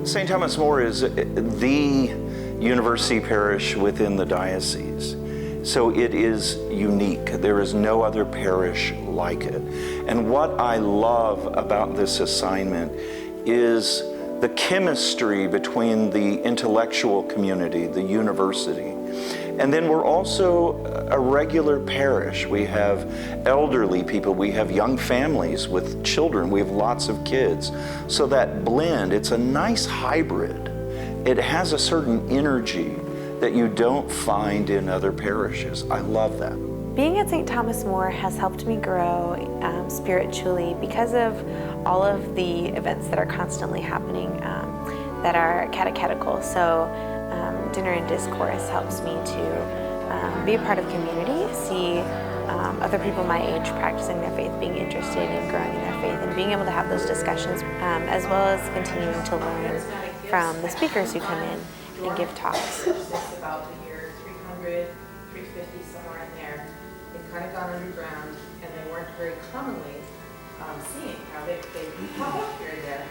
St. Thomas More is the university parish within the diocese. So it is unique. There is no other parish like it. And what I love about this assignment is the chemistry between the intellectual community, the university. And then we're also a regular parish. We have elderly people, we have young families with children, we have lots of kids. So that blend, it's a nice hybrid. It has a certain energy that you don't find in other parishes. I love that. Being at St. Thomas More has helped me grow spiritually because of all of the events that are constantly happening that are catechetical. So dinner and discourse helps me to be a part of community, see other people my age practicing their faith, being interested in growing in their faith, and being able to have those discussions, as well as continuing to learn from the speakers who come in and give talks. It's about the year 300, 350, somewhere in there. They've kind of gone underground, and they weren't very commonly seen. How they pop up here and there.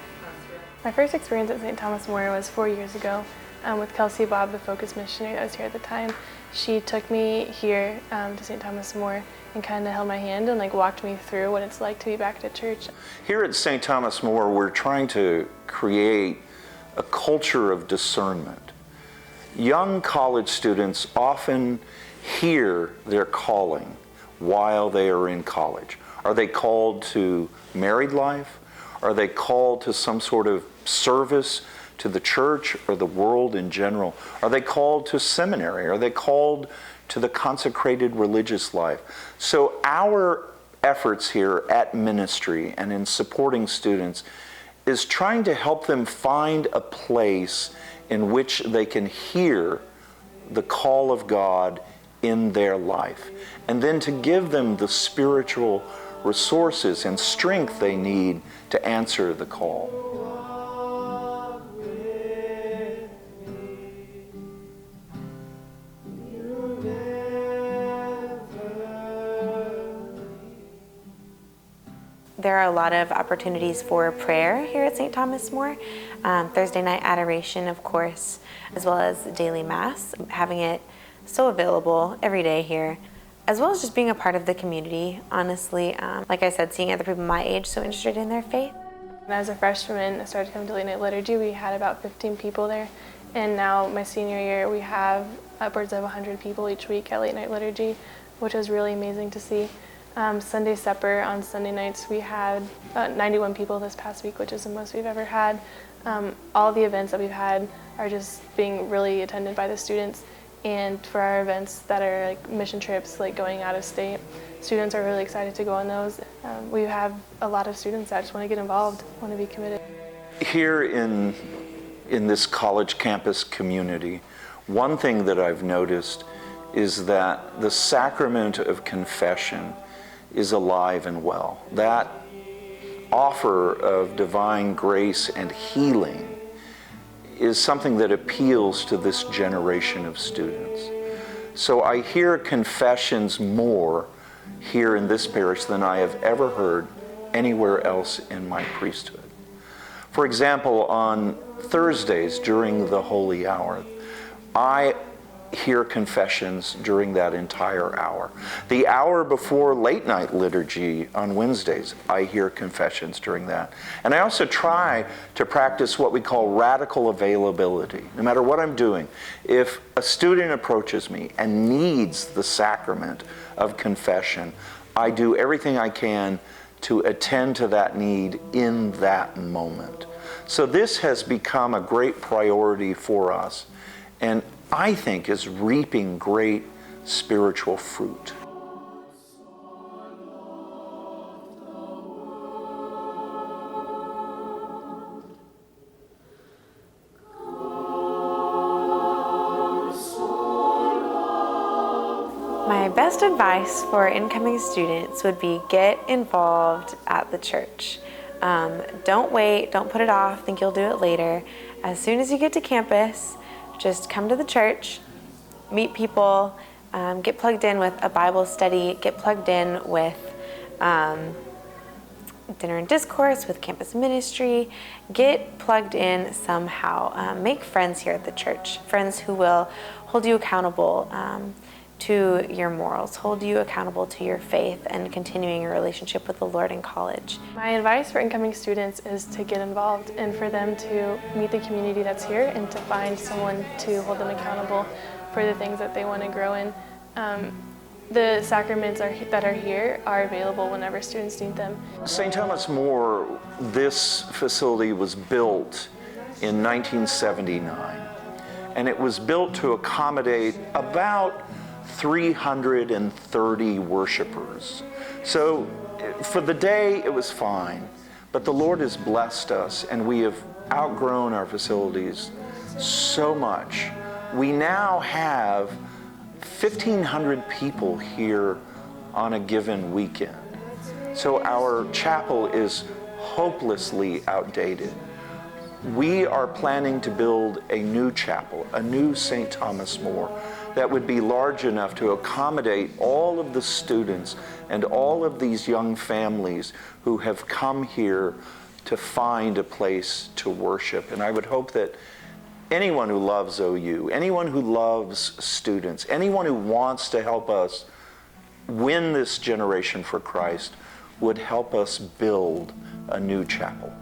My first experience at St. Thomas More was 4 years ago with Kelsey Bob, the Focus missionary that was here at the time. She took me here to St. Thomas More and kind of held my hand and walked me through what it's like to be back at church. Here at St. Thomas More, we're trying to create a culture of discernment. Young college students often hear their calling while they are in college. Are they called to married life? Are they called to some sort of service to the church or the world in general? Are they called to seminary? Are they called to the consecrated religious life? So our efforts here at ministry and in supporting students is trying to help them find a place in which they can hear the call of God in their life, and then to give them the spiritual resources and strength they need to answer the call. There are a lot of opportunities for prayer here at St. Thomas More. Thursday night adoration, of course, as well as daily mass, having it so available every day here, as well as just being a part of the community, honestly. Like I said, seeing other people my age so interested in their faith. When I was a freshman, I started coming to late night liturgy. We had about 15 people there. And now my senior year, we have upwards of 100 people each week at late night liturgy, which was really amazing to see. Sunday supper on Sunday nights, we had about 91 people this past week, which is the most we've ever had. All the events that we've had are just being really attended by the students. And for our events that are mission trips, going out of state, students are really excited to go on those. We have a lot of students that just want to get involved, want to be committed. Here in this college campus community, one thing that I've noticed is that the sacrament of confession is alive and well. That offer of divine grace and healing is something that appeals to this generation of students. So I hear confessions more here in this parish than I have ever heard anywhere else in my priesthood. For example, on Thursdays during the Holy Hour, I hear confessions during that entire hour. The hour before late night liturgy on Wednesdays, I hear confessions during that. And I also try to practice what we call radical availability. No matter what I'm doing, if a student approaches me and needs the sacrament of confession, I do everything I can to attend to that need in that moment. So this has become a great priority for us, and I think is reaping great spiritual fruit. My best advice for incoming students would be get involved at the church. Don't wait, don't put it off, think you'll do it later. As soon as you get to campus, just come to the church, meet people, get plugged in with a Bible study, get plugged in with dinner and discourse, with campus ministry. Get plugged in somehow. Make friends here at the church, friends who will hold you accountable to your morals, hold you accountable to your faith, and continuing your relationship with the Lord in college. My advice for incoming students is to get involved and for them to meet the community that's here and to find someone to hold them accountable for the things that they want to grow in. The sacraments that are here are available whenever students need them. St. Thomas More, this facility was built in 1979, and it was built to accommodate about 330 worshipers. So for the day, it was fine, but the Lord has blessed us, and we have outgrown our facilities so much. We now have 1,500 people here on a given weekend. So our chapel is hopelessly outdated. We are planning to build a new chapel, a new St. Thomas More, that would be large enough to accommodate all of the students and all of these young families who have come here to find a place to worship. And I would hope that anyone who loves OU, anyone who loves students, anyone who wants to help us win this generation for Christ would help us build a new chapel.